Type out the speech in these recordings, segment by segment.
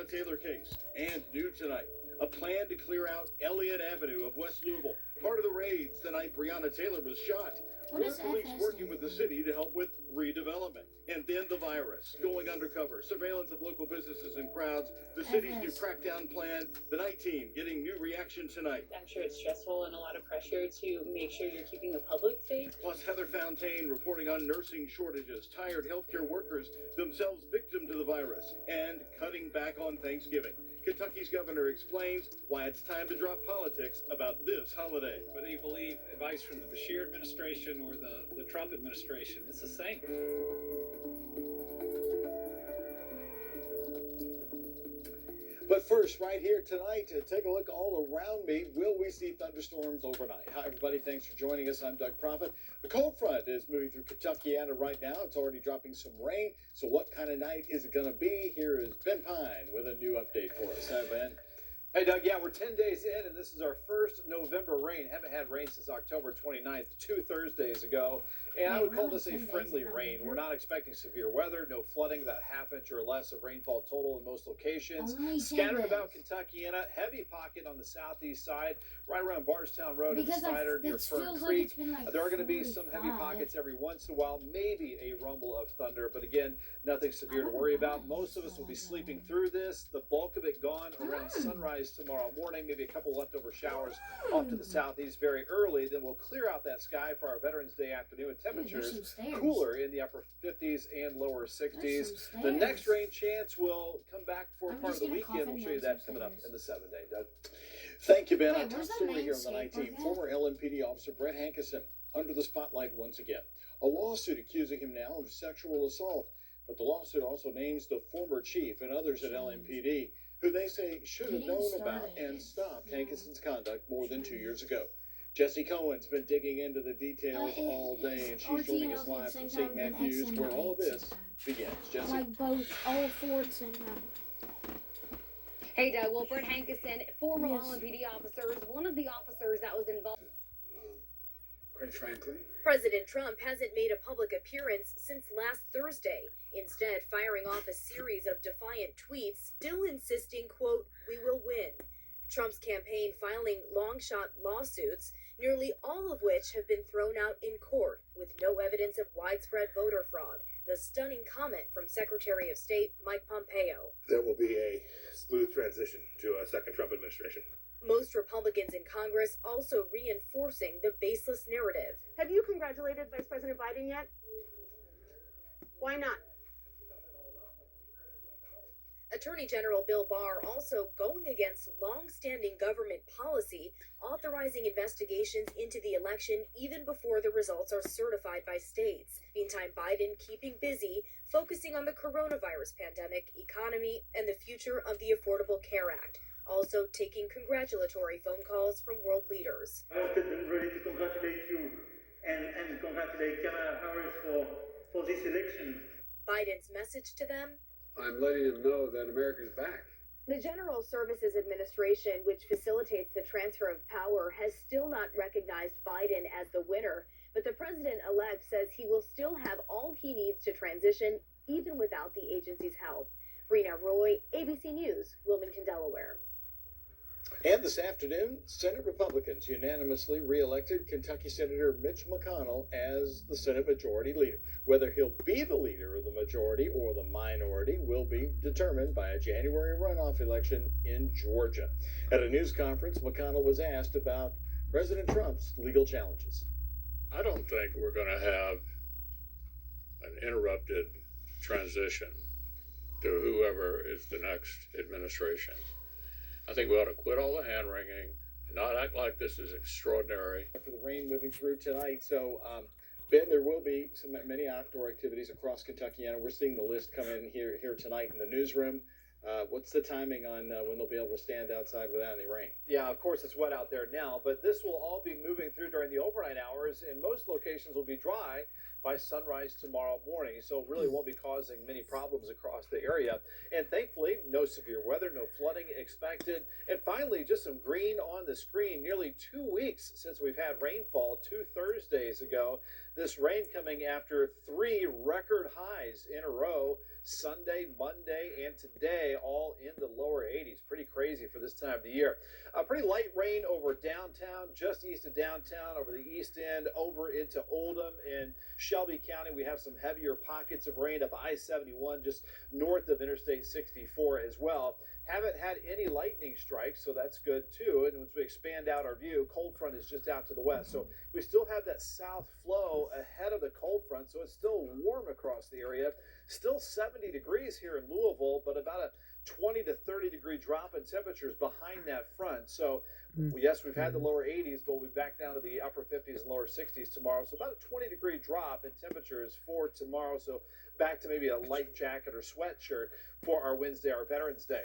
Breonna Taylor case. And new tonight, a plan to clear out Elliott Avenue of West Louisville. Part of the raids the night Breonna Taylor was shot. More police working with the city to help with redevelopment. And then the virus, going undercover, surveillance of local businesses and crowds, the city's new crackdown plan, the night team getting new reaction tonight. I'm sure it's stressful and a lot of pressure to make sure you're keeping the public safe. Plus Heather Fontaine reporting on nursing shortages, tired healthcare workers themselves victim to the virus, and cutting back on Thanksgiving. Kentucky's governor explains why it's time to drop politics about this holiday. Whether you believe advice from the Bashir administration or the Trump administration, it's the same. But first, right here tonight, to take a look all around me, will we see thunderstorms overnight? Hi, everybody. Thanks for joining us. I'm Doug Prophet. The cold front is moving through Kentuckiana right now. It's already dropping some rain. So what kind of night is it going to be? Here is Ben Pine with a new update for us. Hi, Ben. Hey, Doug. Yeah, we're 10 days in, and this is our first November rain. Haven't had rain since October 29th, 2 Thursdays ago. And I would call this a friendly rain. We're not expecting severe weather, no flooding, about half inch or less of rainfall total in most locations. Scattered about Kentuckiana, heavy pocket on the southeast side, right around Bardstown Road and Snyder near Fern Creek. There are going to be some heavy pockets every once in a while, maybe a rumble of thunder, but again, nothing severe to worry about. Most of us will be sleeping through this. The bulk of it gone around sunrise tomorrow morning, maybe a couple leftover showers off to the southeast very early. Then we'll clear out that sky for our Veterans Day afternoon with temperatures cooler in the upper 50s and lower 60s. The next rain chance will come back for part of the weekend. We'll show you that coming up in the 7-day. Doug. Thank you, Ben. Our top story here on the night team. Former LMPD officer Brett Hankerson under the spotlight once again. A lawsuit accusing him now of sexual assault. But the lawsuit also names the former chief and others at LMPD who they say should have known about and stopped Hankerson's conduct more than 2 years ago. Jessie Cohen's been digging into the details all day, and she's joining us live from St. Matthews, where all of this begins. Jessie? Like both, all four at the same time. Hey, Doug. Well, Brett Hankerson, former LMPD officer, is one of the officers that was involved. Quite frankly. President Trump hasn't made a public appearance since last Thursday, instead firing off a series of defiant tweets, still insisting, quote, "We will win." Trump's campaign filing long-shot lawsuits, nearly all of which have been thrown out in court with no evidence of widespread voter fraud. The stunning comment from Secretary of State Mike Pompeo. There will be a smooth transition to a second Trump administration. Most Republicans in Congress also reinforcing the baseless narrative. Have you congratulated Vice President Biden yet? Why not? Attorney General Bill Barr also going against long-standing government policy, authorizing investigations into the election even before the results are certified by states. Meantime, Biden keeping busy, focusing on the coronavirus pandemic, economy, and the future of the Affordable Care Act. Also taking congratulatory phone calls from world leaders. I wanted really to congratulate you and congratulate Kamala Harris for this election. Biden's message to them: I'm letting them know that America's back. The General Services Administration, which facilitates the transfer of power, has still not recognized Biden as the winner, but the president-elect says he will still have all he needs to transition, even without the agency's help. Rena Roy, ABC News, Wilmington, Delaware. And this afternoon, Senate Republicans unanimously re-elected Kentucky Senator Mitch McConnell as the Senate Majority Leader. Whether he'll be the leader of the majority or the minority will be determined by a January runoff election in Georgia. At a news conference, McConnell was asked about President Trump's legal challenges. I don't think we're going to have an interrupted transition to whoever is the next administration. I think we ought to quit all the hand-wringing and not act like this is extraordinary. For the rain moving through tonight, so Ben, there will be many outdoor activities across Kentucky, and we're seeing the list come in here tonight in the newsroom. What's the timing on when they'll be able to stand outside without any rain? Yeah, of course, it's wet out there now, but this will all be moving through during the overnight hours, and most locations will be dry by sunrise tomorrow morning, so it really won't be causing many problems across the area. And thankfully, no severe weather, no flooding expected. And finally, just some green on the screen. Nearly 2 weeks since we've had rainfall 2 Thursdays ago. This rain coming after 3 record highs in a row. Sunday, Monday, and today, all in the lower 80s. Pretty crazy for this time of the year. Pretty light rain over downtown, just east of downtown, over the east end, over into Oldham and Shelby County. We have some heavier pockets of rain up I-71, just north of Interstate 64 as well. Haven't had any lightning strikes, so that's good too. And as we expand out our view, cold front is just out to the west. So we still have that south flow ahead of the cold front, so it's still warm across the area. Still 70 degrees here in Louisville, but about a 20 to 30 degree drop in temperatures behind that front. So yes, we've had the lower 80s, but we'll be back down to the upper 50s and lower 60s tomorrow. So about a 20 degree drop in temperatures for tomorrow. So back to maybe a light jacket or sweatshirt for our Wednesday, our Veterans Day.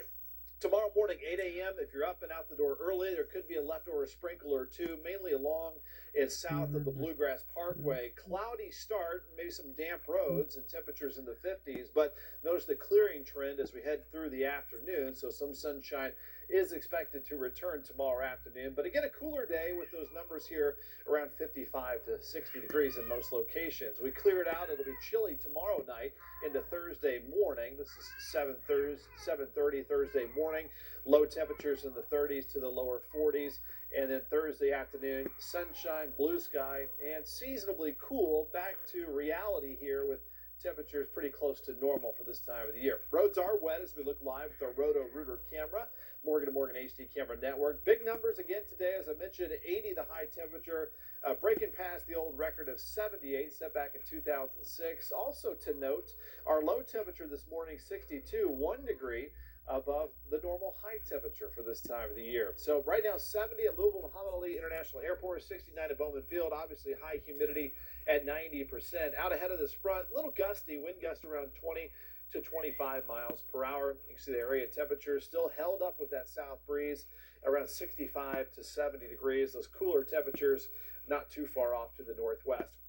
Tomorrow morning, 8 a.m., if you're up and out the door early, there could be a leftover sprinkle or two, mainly along and south of the Bluegrass Parkway. Cloudy start, maybe some damp roads and temperatures in the 50s, but notice the clearing trend as we head through the afternoon, so some sunshine is expected to return tomorrow afternoon. But again, a cooler day with those numbers here around 55 to 60 degrees in most locations. We clear it out. It'll be chilly tomorrow night into Thursday morning. This is 7:30 Thursday morning. Low temperatures in the 30s to the lower 40s. And then Thursday afternoon, sunshine, blue sky, and seasonably cool. Back to reality here with temperatures pretty close to normal for this time of the year. Roads are wet as we look live with our Roto-Rooter camera, Morgan & Morgan HD camera network. Big numbers again today, as I mentioned, 80 the high temperature, breaking past the old record of 78 set back in 2006. Also to note, our low temperature this morning, 62, 1 degree above the normal high temperature for this time of the year. So right now 70 at Louisville Muhammad Ali International Airport, 69 at Bowman Field. Obviously high humidity at 90%. Out ahead of this front, a little gusty, wind gust around 20 to 25 miles per hour. You can see the area temperature still held up with that south breeze around 65 to 70 degrees. Those cooler temperatures not too far off to the northwest.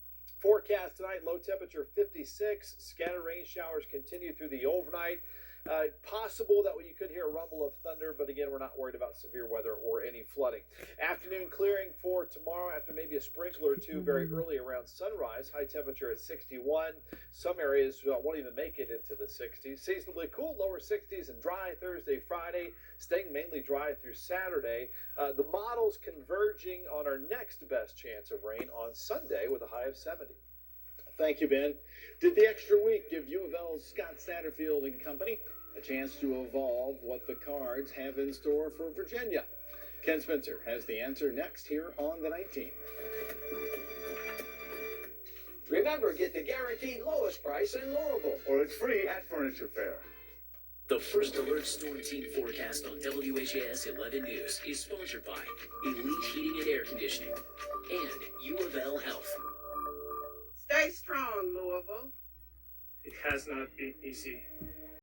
Forecast tonight, low temperature 56. Scattered rain showers continue through the overnight. Possible that you could hear a rumble of thunder, but again, we're not worried about severe weather or any flooding. Afternoon clearing for tomorrow after maybe a sprinkle or two very early around sunrise. High temperature at 61. Some areas won't even make it into the 60s. Seasonably cool, lower 60s and dry Thursday, Friday, staying mainly dry through Saturday. The model's converging on our next best chance of rain on Sunday with a high of 70. Thank you, Ben. Did the extra week give U of L's Scott Satterfield and company a chance to evolve what the Cards have in store for Virginia? Ken Spencer has the answer next here on the Night Team. Remember, get the guaranteed lowest price in Louisville, or it's free at Furniture Fair. The First Alert Storm Team forecast on WHAS 11 News is sponsored by Elite Heating and Air Conditioning and U of L Health. Stay strong, Louisville. It has not been easy.